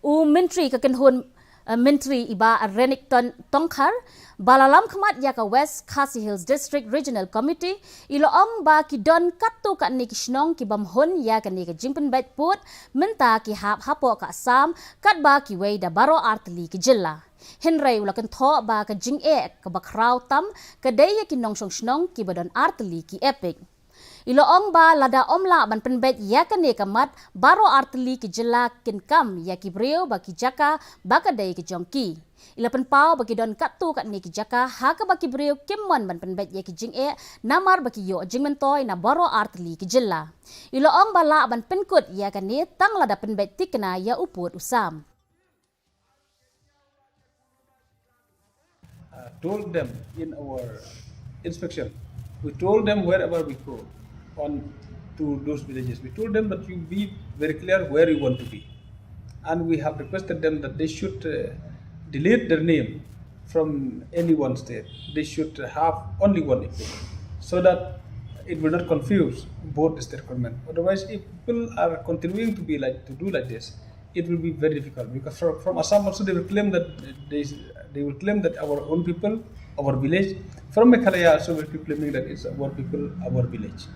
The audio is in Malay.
Menteri Kekenhun Menteri Iba Renikton Tongkhar balalam khamat Jaka West Khasi Hills District Regional Committee iloong ba ki don katu ka ni kisnong ki bamhun ya ka ni ka jingpen bet put menta ki hapo ka sam kat ba ki wei da baro artli ki jilla Henry ulakan tho ba ka Jingeh ka bakraw tam ka daya ki nong snong ki badon artli ki epic Iloong ba lada omla ban penbet ya kane kamat baro artli ki jela kin kam ya ki brio ba ki Jaka ba ka dai ki Jong ki. Ila penpau ba ki don katu kat ni ki Jaka ha ka ba ki brio kimman ban penbet ya ki Jingeh namar ba ki yo jingmentoy na baro artli ki jela. Iloong ba la ban penkut ya kane tang lada penbet tikna ya uput usam. Told them in our inspection, we told them wherever we go on to those villages, we told them that you be very clear where you want to be, and we have requested them that they should delete their name from any one state. They should have only one epic, so that it will not confuse both the state government. Otherwise, if people are continuing to be like to do like this, it will be very difficult, because from Assam also they will claim that our own people, our village. From Meghalaya also will keep claiming that it's our people, our village.